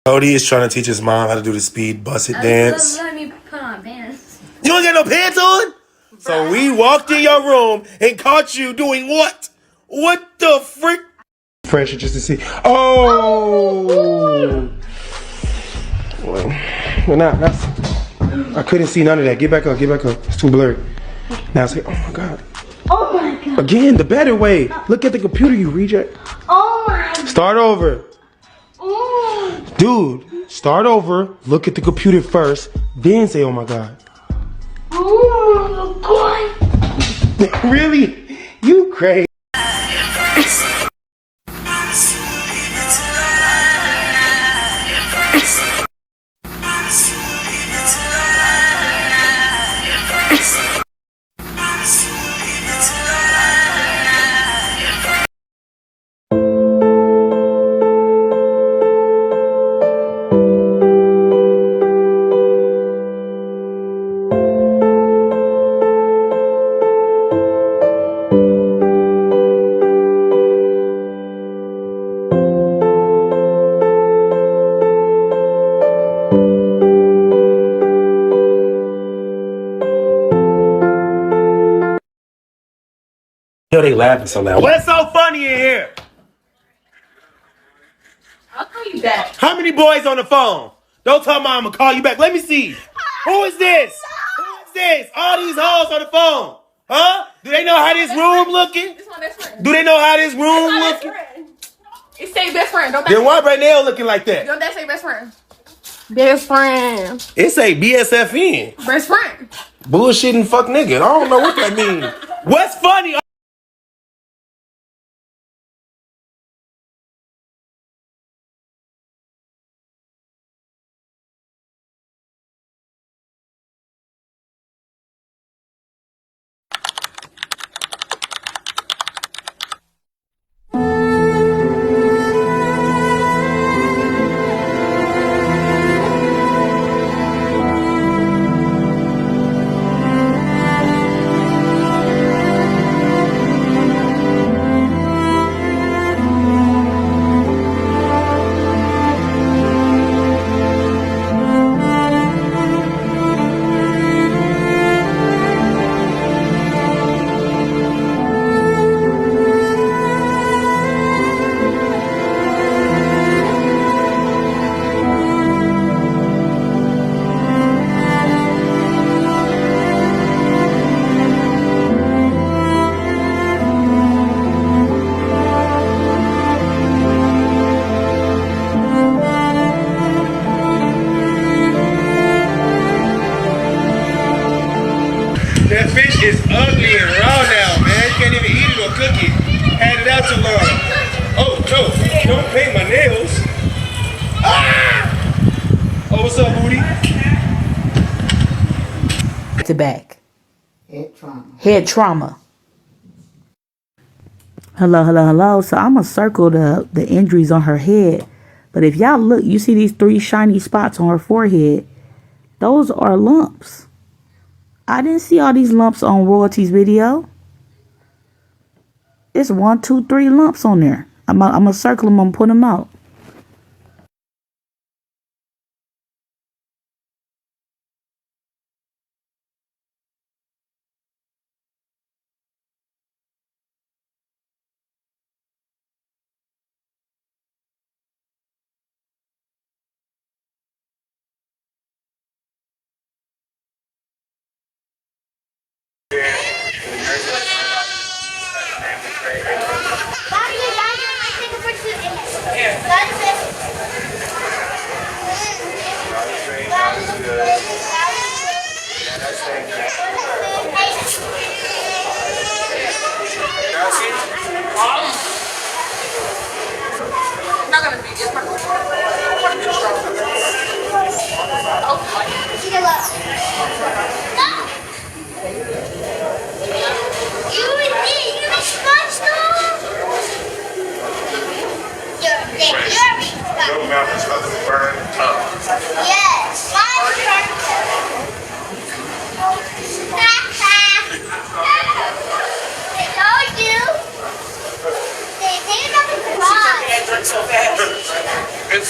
Cody is trying to teach his mom how to do the speed busted dance. Let me put on pants. You don't got no pants on? So we walked in your room and caught you doing what? What the frick? Pressure just to see. Oh! Well, nah, I couldn't see none of that. Get back up, get back up. It's too blurry. Now it's like, oh my God. Oh my God. Again, the better way. Look at the computer, you reject. Oh my God. Start over. Dude, start over. Look at the computer first, then say, oh my God. Oh my God. Really? You crazy. Yo, they laughing so loud. What's so funny in here? I'll call you back. How many boys on the phone? Don't tell mom I'm gonna call you back. Let me see. Who is this? Who is this? All these hoes on the phone. Huh? Do they know how this room looking? This is my best friend. Do they know how this room looking? It say best friend. Don't Then why Brunel looking like that? Don't that say best friend? Best friend. It say BSFN. Best friend. Bullshitting fuck nigga. I don't know what that means. What's funny? That fish is ugly and raw now, man. You can't even eat it or cook it. Had it out too long. Oh, no. Don't paint my nails. Ah! Oh, what's up, booty? To back. Head trauma. Head trauma. Hello. So I'm going to circle the injuries on her head. But if y'all look, you see these 3 shiny spots on her forehead. Those are lumps. I didn't see all these lumps on Royalty's video. It's 1, 2, 3 lumps on there. I'm going to circle them and put them out. Not gonna be. It's not gonna be. Too strong. Your mouth is supposed to burn up. Yes.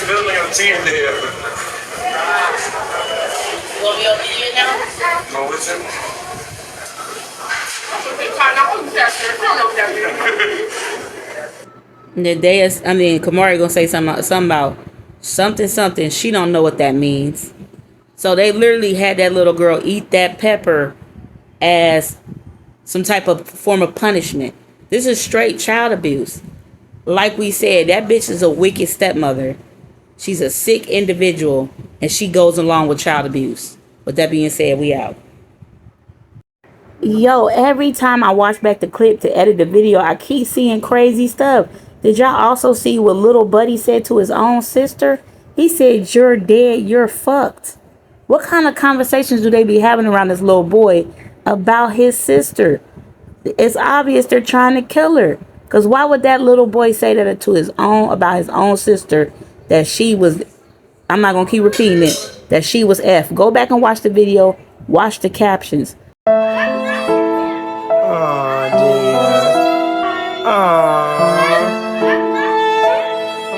Still got a team there. Will be over here now? No, listen. The day is, Kamari gonna say something about something. She don't know what that means. So they literally had that little girl eat that pepper as some type of form of punishment. This is straight child abuse. Like we said, that bitch is a wicked stepmother. She's a sick individual, and she goes along with child abuse. With that being said, we out. Yo, every time I watch back the clip to edit the video, I keep seeing crazy stuff. Did y'all also see what little buddy said to his own sister? He said, "You're dead, you're fucked." What kind of conversations do they be having around this little boy about his sister? It's obvious they're trying to kill her. Because why would that little boy say that to his own, about his own sister, that she was, I'm not going to keep repeating it, that she was F. Go back and watch the video, watch the captions. Oh, dear. Oh.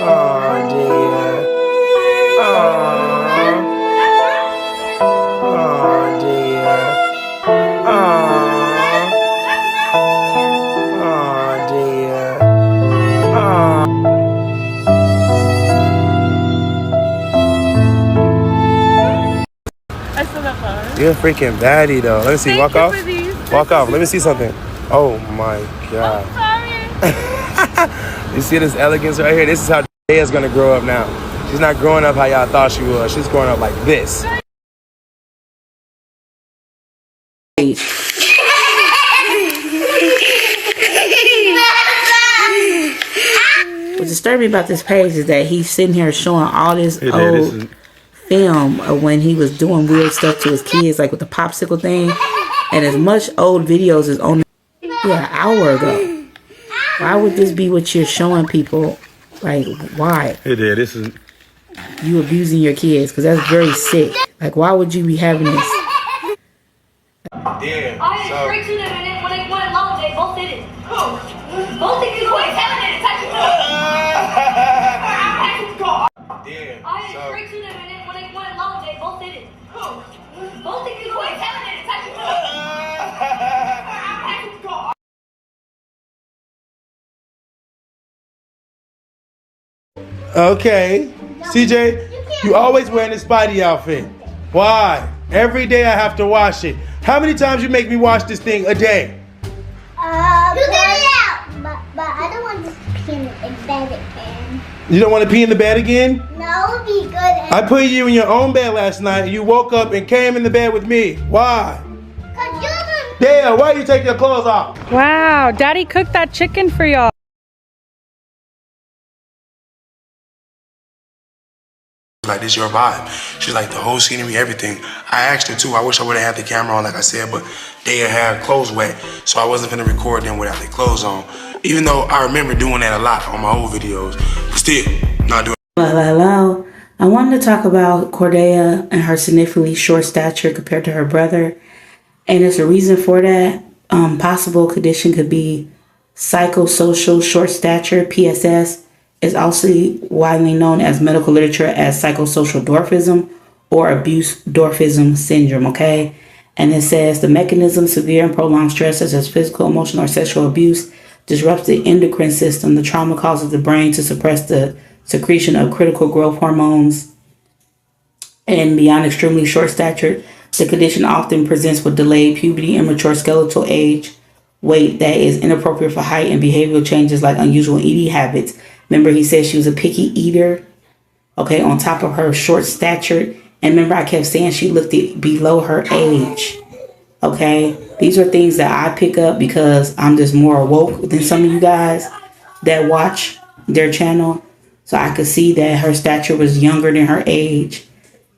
Oh, dear. Oh. Oh, dear. You're a freaking baddie, though. Let me see. Walk off. Walk off. Let me see something. Oh my God. You see this elegance right here? This is how is gonna grow up now. She's not growing up how y'all thought she was. She's growing up like this. What's disturbing about this page is that he's sitting here showing all this old film of when he was doing weird stuff to his kids, like with the popsicle thing, and as much old videos as only an hour ago. Why would this be what you're showing people? Like, why? Hey there, this is you abusing your kids, because that's very sick. Like, why would you be having this? Yeah. I had to break to them, and then when they went alone, they both did it. Both of you quit telling it. It's actually Yeah. I had to break to them, and then when they went alone, they both did it. Both of you quit telling it. It's actually Okay. CJ, you always wearing this Spidey outfit. Why? Every day I have to wash it. How many times you make me wash this thing a day? But I don't want to pee in bed again. You don't want to pee in the bed again? No, it would be good. I put you in your own bed last night and you woke up and came in the bed with me. Why? Cause you're the... Dale, why you take your clothes off? Wow, Daddy cooked that chicken for y'all. Like, this your vibe. She's like, the whole scenery, everything. I asked her too. I wish I would have had the camera on, like I said, but they had clothes wet, so I wasn't gonna record them without their clothes on. Even though I remember doing that a lot on my old videos, but still not doing. Hello. I wanted to talk about Cordelia and her significantly short stature compared to her brother, and there's a reason for that. Possible condition could be psychosocial short stature, PSS. Is also widely known as medical literature as psychosocial dwarfism or abuse dwarfism syndrome, okay? And it says the mechanism, severe and prolonged stress such as physical, emotional, or sexual abuse disrupts the endocrine system. The trauma causes the brain to suppress the secretion of critical growth hormones. And beyond extremely short stature, the condition often presents with delayed puberty, immature skeletal age, weight that is inappropriate for height, and behavioral changes like unusual eating habits. Remember, he said she was a picky eater, okay, on top of her short stature. And remember, I kept saying she looked below her age, okay? These are things that I pick up because I'm just more woke than some of you guys that watch their channel. So I could see that her stature was younger than her age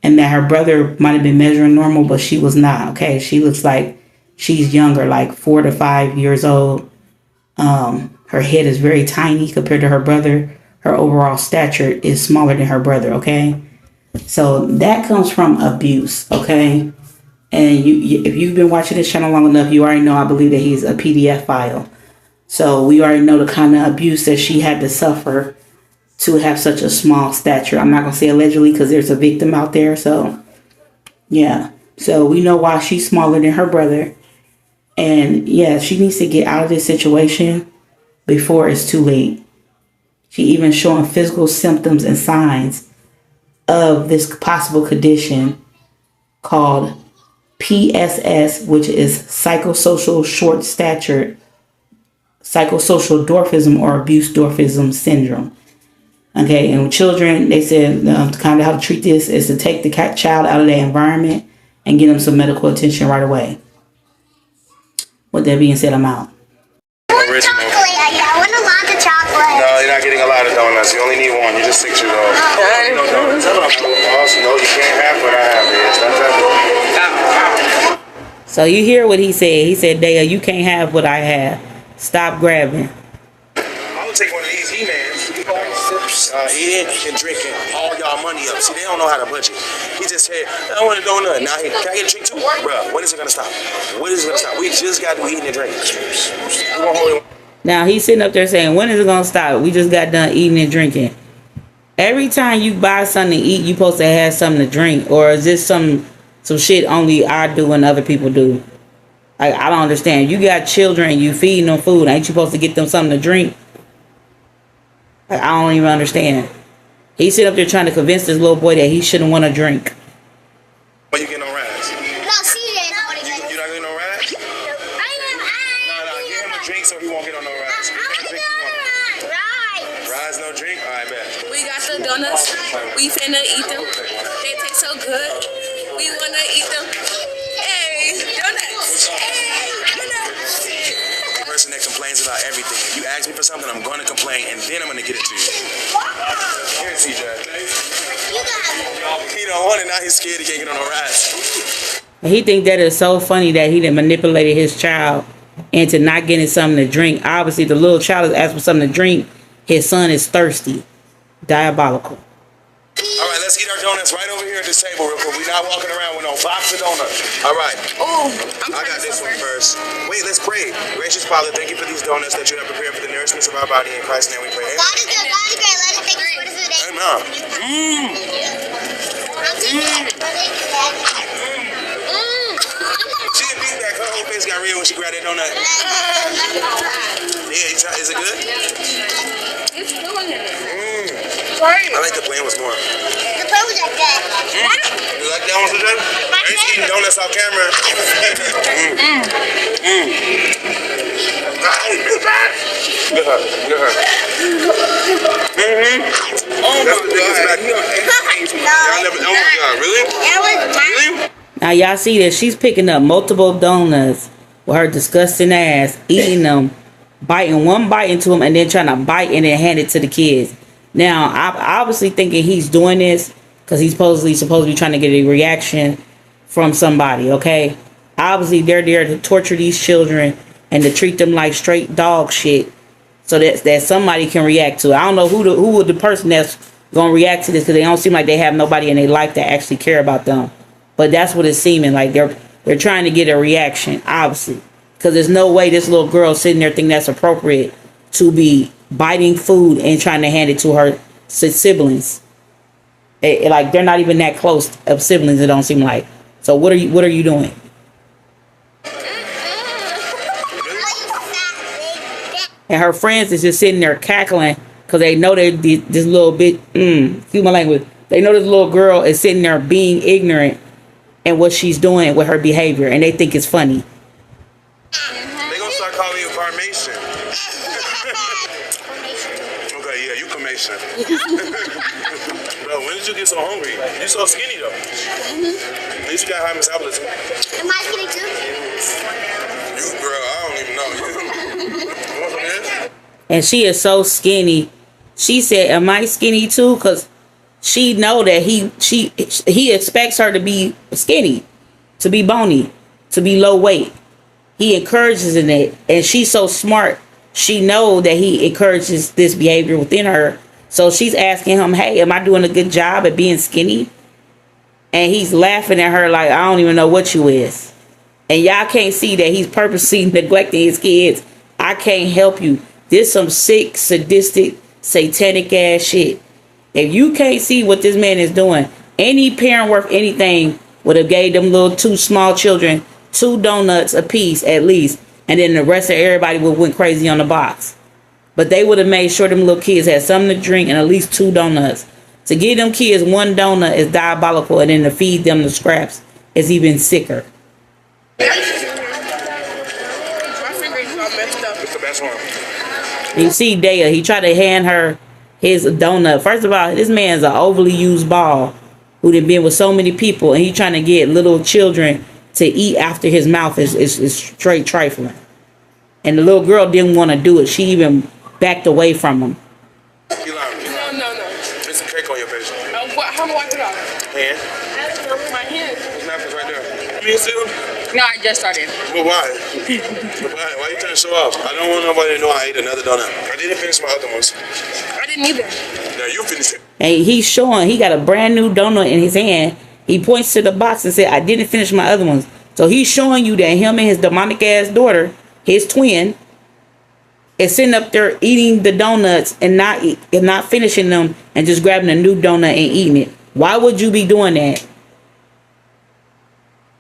and that her brother might have been measuring normal, but she was not, okay? She looks like she's younger, like 4 to 5 years old. Her head is very tiny compared to her brother. Her overall stature is smaller than her brother, okay? So that comes from abuse, okay? And you if you've been watching this channel long enough, you already know I believe that he's a PDF file. So we already know the kind of abuse that she had to suffer to have such a small stature. I'm not going to say allegedly because there's a victim out there. So, yeah. So, we know why she's smaller than her brother. And, yeah, she needs to get out of this situation before it's too late. She even showing physical symptoms and signs of this possible condition called PSS, which is psychosocial short stature, psychosocial dwarfism or abuse dwarfism syndrome. Okay, and with children, they said kind of how to treat this is to take the child out of their environment and get them some medical attention right away. With that being said, I'm out. Chocolate. I want a lot of chocolate. No, you're not getting a lot of donuts. You only need one. You're just 6 years old. No donuts. Also, no, you can't have what I have here. Stop that. So you hear what he said. He said, Daya, you can't have what I have. Stop grabbing. I would take one of these He-Mans. Eating and drinking all y'all money up. See, they don't know how to budget. He just said, I want a donut. Now, can I get a drink too? Bruh, when is it going to stop? When is it going to stop? We just got to eating and drinking. Now, he's sitting up there saying, when is it going to stop? We just got done eating and drinking. Every time you buy something to eat, you supposed to have something to drink. Or is this some shit only I do and other people do? I don't understand. You got children, you feeding them food. Ain't you supposed to get them something to drink? I don't even understand. He's sitting up there trying to convince this little boy that he shouldn't want to drink. But you get no rides. No, see this. You're not getting no rides? No, give him a drink so he won't get on no rides. Rides, no drink? All right, bet. We got the donuts. We finna eat them. They taste so good. We wanna eat them. Hey, donuts. Hey, donuts. Person that complains about everything. If you ask me for something, I'm going to complain, and then I'm going to get it to you. Here, CJ. He don't want it, now he's scared he can't get on no rides. He think that is so funny that he done manipulated his child into not getting something to drink. Obviously, the little child is asking for something to drink. His son is thirsty. Diabolical. All right, let's eat our donuts right over here at this table real quick. We're not walking around with no box of donuts. All right. Oh, I got this one first. Wait, let's pray. Gracious Father, thank you for these donuts that you have prepared for the nourishment of our body. In Christ's name we pray. Amen. God is good. God is great. Let us take this for the day. Amen. She didn't beat back. Her whole face got red when she grabbed that donut. Yeah, is it good? it's good. I like the plain ones more. The pros are good. You like that one, CJ? I ain't eating donuts off camera. Good her. Oh my God. Oh my God, really? Really? Now, y'all see that she's picking up multiple donuts with her disgusting ass, eating them, biting one bite into them, and then trying to bite and then hand it to the kids. Now, I'm obviously thinking he's doing this because he's supposed to be trying to get a reaction from somebody, okay? Obviously, they're there to torture these children and to treat them like straight dog shit so that somebody can react to it. I don't know who the person that's going to react to this because they don't seem like they have nobody in their life that actually care about them. But that's what it's seeming like. They're trying to get a reaction, obviously. Because there's no way this little girl sitting there thinking that's appropriate to be biting food and trying to hand it to her siblings. Like they're not even that close of siblings. It don't seem like. So what are you doing? And her friends is just sitting there cackling because they know that this little bit. Excuse my language. They know this little girl is sitting there being ignorant and what she's doing with her behavior, and they think it's funny. They gonna start calling you Carmation. Okay, yeah, you Carmation. Bro, when did you get so hungry? You so skinny though. At least you got high metabolism. Am I skinny too? You girl, I don't even know. You want some of this? And she is so skinny. She said, "Am I skinny too?" Because she know that he expects her to be skinny, to be bony, to be low weight. He encourages in it, and she's so smart. She know that he encourages this behavior within her. So she's asking him, "Hey, am I doing a good job at being skinny?" And he's laughing at her like, "I don't even know what you is." And y'all can't see that he's purposely neglecting his kids. I can't help you. This some sick, sadistic, satanic ass shit. If you can't see what this man is doing, any parent worth anything would have gave them little two small children 2 donuts a piece at least, and then the rest of everybody would went crazy on the box. But they would have made sure them little kids had something to drink and at least 2 donuts. To give them kids 1 donut is diabolical, and then to feed them the scraps is even sicker. My finger's all messed up. It's the best one. You see Daya, he tried to hand her his donut. First of all, this man's an overly used ball who done been with so many people, and he trying to get little children to eat after his mouth is straight trifling. And the little girl didn't want to do it. She even backed away from him. No. There's some cake on your face. How do I wipe it off? Hand. My hands. There's napkins right there. You didn't see them? No, I just started. But why? Why you trying to show off? I don't want nobody to know I ate another donut. I didn't finish my other ones. I didn't either. Now you finished it. And he's showing, he got a brand new donut in his hand. He points to the box and said, I didn't finish my other ones. So he's showing you that him and his demonic ass daughter, his twin, is sitting up there eating the donuts and not finishing them and just grabbing a new donut and eating it. Why would you be doing that?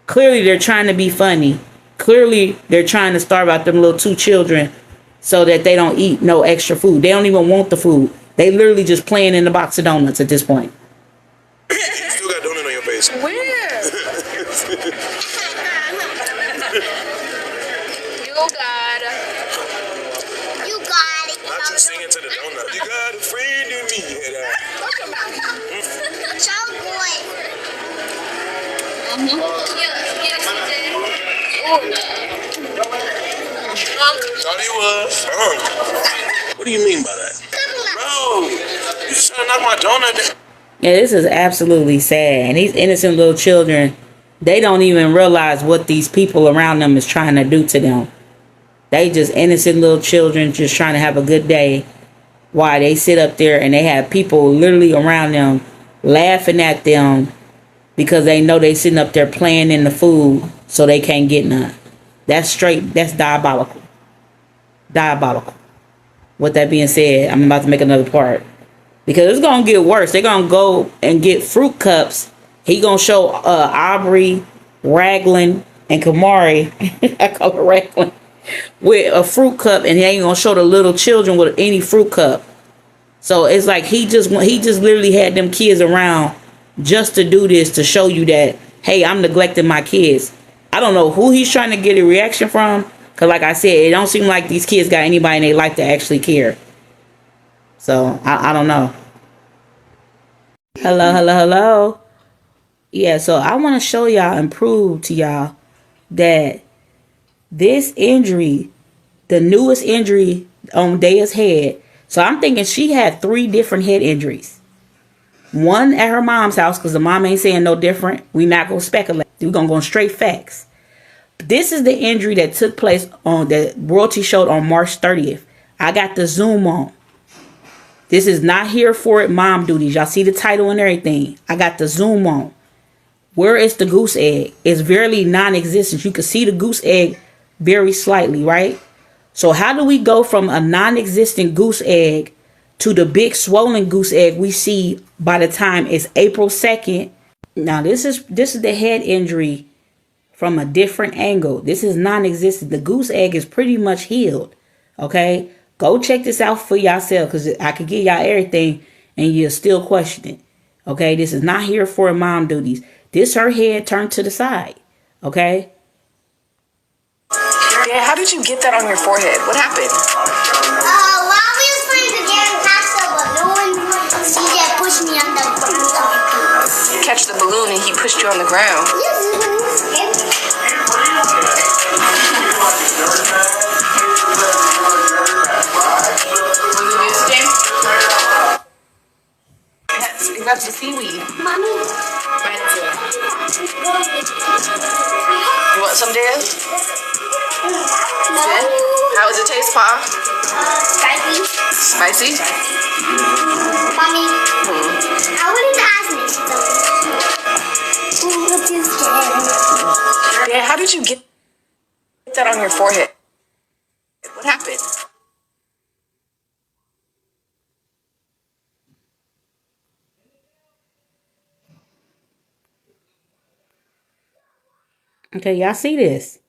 Clearly they're trying to be funny. Clearly they're trying to starve out them little 2 children so that they don't eat no extra food. They don't even want the food. They literally just playing in the box of donuts at this point. You still got donut on your face. Where? You got it. You got it. I'm just singing to the donut. You got a friend in me. So good. Thought he was. What do you mean by that? Bro, you just trying to knock my donut down. Yeah, this is absolutely sad. And these innocent little children, they don't even realize what these people around them is trying to do to them. They just innocent little children just trying to have a good day while they sit up there and they have people literally around them laughing at them because they know they sitting up there playing in the food so they can't get none. That's diabolical. Diabolical. With that being said, I'm about to make another part. Because it's going to get worse. They're going to go and get fruit cups. He going to show Aubrey, Raglan, and Kamari. I call her Raglan. With a fruit cup. And he ain't going to show the little children with any fruit cup. So it's like he just literally had them kids around just to do this. To show you that, hey, I'm neglecting my kids. I don't know who he's trying to get a reaction from. Because like I said, it don't seem like these kids got anybody in their life to actually care. So, I don't know. Hello. Yeah, so I want to show y'all and prove to y'all that this injury, the newest injury on Daya's head. So, I'm thinking she had 3 different head injuries. One at her mom's house, because the mom ain't saying no different. We not going to speculate. We're going to go straight facts. This is the injury that took place on the Royalty showed on March 30th. I got the Zoom on. This is not here for it mom duties. Y'all see the title and everything. I got the Zoom on. Where is the goose egg? It's very non-existent. You can see the goose egg very slightly, right? So how do we go from a non-existent goose egg to the big swollen goose egg we see by the time it's April 2nd? Now this is the head injury from a different angle. This is non-existent. The goose egg is pretty much healed. Okay? Go check this out for yourself, because I could give y'all everything and you'll still question it. Okay? This is not here for mom duties. This her head turned to the side. Okay? Yeah, how did you get that on your forehead? What happened? While we was playing the game past the balloon, CJ pushed me on the balloon. You catch the balloon and he pushed you on the ground. That's the seaweed. Mommy. You want some, Dad? No. How does it taste, Pa? Spicy. Spicy? Mommy. I wanted to ask me something. What is that? Dad, how did you get that on your forehead? What happened? Okay, y'all see this?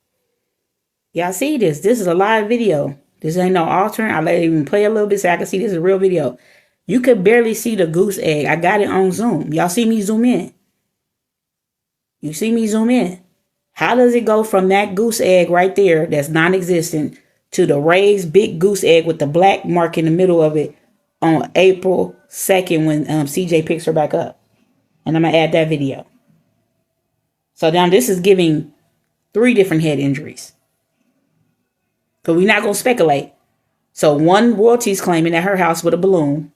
Y'all see this? This is a live video. This ain't no altering. I let it even play a little bit so I can see this is a real video. You could barely see the goose egg. I got it on Zoom. Y'all see me zoom in? You see me zoom in? How does it go from that goose egg right there that's non-existent to the raised big goose egg with the black mark in the middle of it on April 2nd when CJ picks her back up? And I'm going to add that video. So now this is giving 3 different head injuries. Because we're not going to speculate. So one royalty's claiming at her house with a balloon.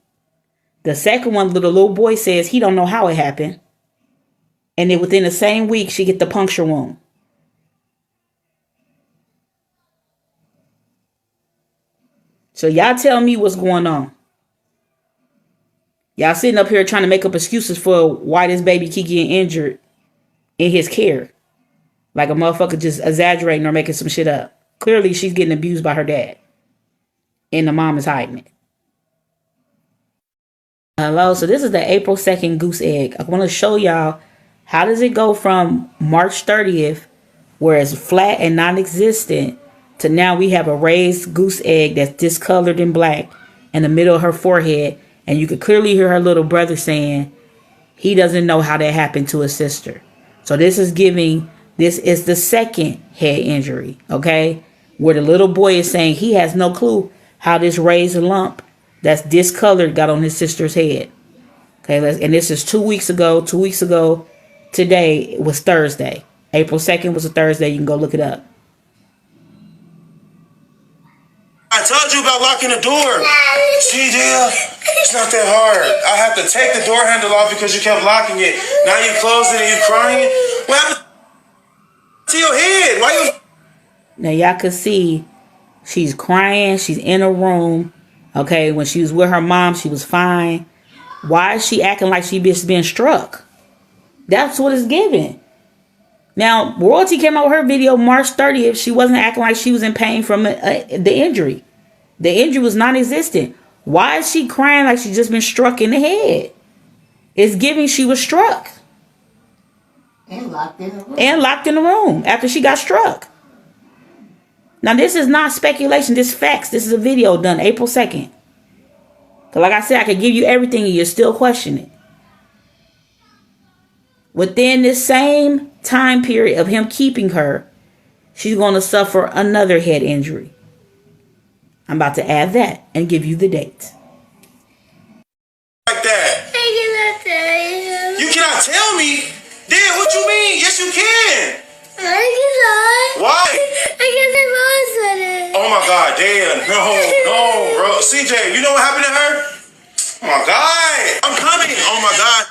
The second one, the little boy says he don't know how it happened. And then within the same week, she get the puncture wound. So y'all tell me what's going on. Y'all sitting up here trying to make up excuses for why this baby keep getting injured in his care. Like a motherfucker just exaggerating or making some shit up. Clearly, she's getting abused by her dad. And the mom is hiding it. Hello, so this is the April 2nd goose egg. I want to show y'all how does it go from March 30th, where it's flat and non-existent, to now we have a raised goose egg that's discolored and black in the middle of her forehead. And you could clearly hear her little brother saying he doesn't know how that happened to his sister. So this is the second head injury, okay? Where the little boy is saying he has no clue how this raised lump that's discolored got on his sister's head. Okay, and this is 2 weeks ago. 2 weeks ago today was Thursday. April 2nd was a Thursday. You can go look it up. I told you about locking the door. See, Dale? It's not that hard. I have to take the door handle off because you kept locking it. Now you closing it and you crying. What happened to your head? Why you... Now y'all can see she's crying. She's in a room. Okay, when she was with her mom, she was fine. Why is she acting like she been struck? That's what it's giving. Now, Royalty came out with her video March 30th. She wasn't acting like she was in pain from the injury. The injury was non-existent. Why is she crying like she just been struck in the head? It's giving she was struck. And locked in the room. And locked in the room after she got struck. Now, this is not speculation. This is facts. This is a video done April 2nd. Because like I said, I could give you everything and you're still questioning. Within this same time period of him keeping her, she's going to suffer another head injury. I'm about to add that and give you the date. Like that. I cannot tell you. You cannot tell me? Dad, what you mean? Yes, you can. I cannot. Why? I guess I'm it. Oh my God, Dad. No, bro. CJ, you know what happened to her? Oh my God. I'm coming. Oh my God.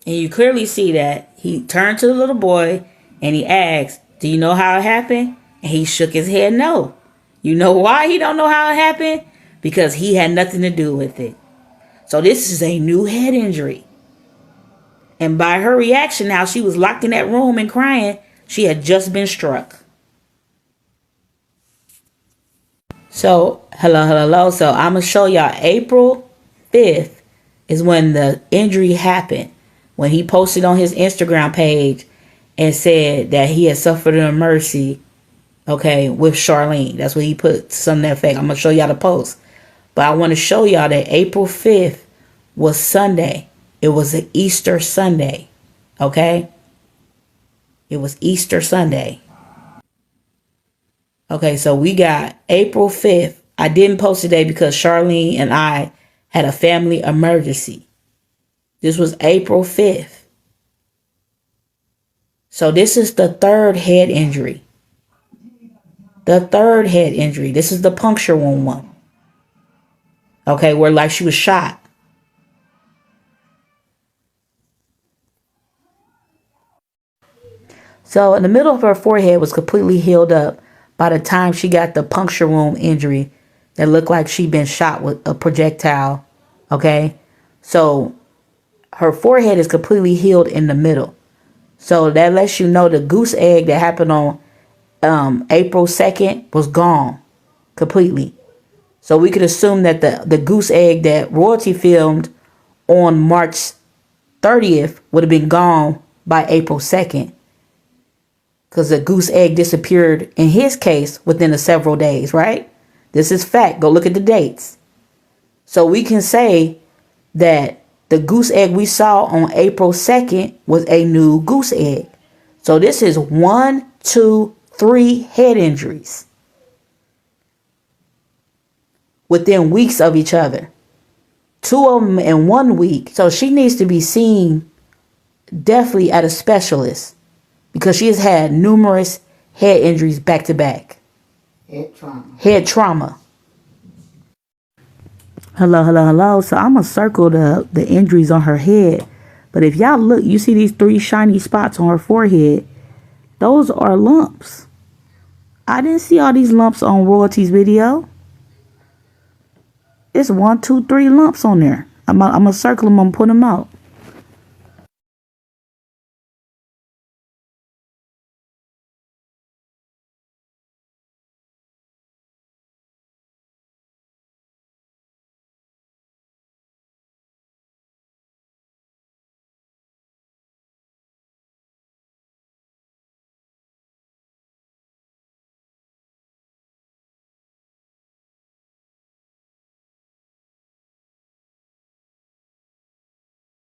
And you clearly see that he turned to the little boy and he asked, do you know how it happened? And he shook his head no. You know why he don't know how it happened? Because he had nothing to do with it. So this is a new head injury. And by her reaction now, she was locked in that room and crying. She had just been struck. So, hello. So I'm going to show y'all April 5th is when the injury happened. When he posted on his Instagram page and said that he had suffered a mercy, okay, with Charlene. That's what he put, something to that effect. I'm going to show y'all the post. But I want to show y'all that April 5th was Sunday. It was an Easter Sunday, okay? It was Easter Sunday. Okay, so we got April 5th. I didn't post today because Charlene and I had a family emergency. This was April 5th. So this is the third head injury. The third head injury. This is the puncture wound one. Okay, where like she was shot. So in the middle of her forehead was completely healed up by the time she got the puncture wound injury that looked like she'd been shot with a projectile. Okay, so her forehead is completely healed in the middle. So that lets you know the goose egg that happened on April 2nd was gone completely. So we could assume that the goose egg that Royalty filmed on March 30th would have been gone by April 2nd. because the goose egg disappeared in his case within several days, right? This is fact. Go look at the dates. So we can say that the goose egg we saw on April 2nd was a new goose egg. So this is 1, 2, 3 head injuries within weeks of each other. 2 of them in 1 week. So she needs to be seen definitely at a specialist because she has had numerous head injuries back to back. Head trauma. Hello. So I'm going to circle the injuries on her head. But if y'all look, you see these 3 shiny spots on her forehead. Those are lumps. I didn't see all these lumps on Royalty's video. It's 1, 2, 3 lumps on there. I'm going to circle them and put them out.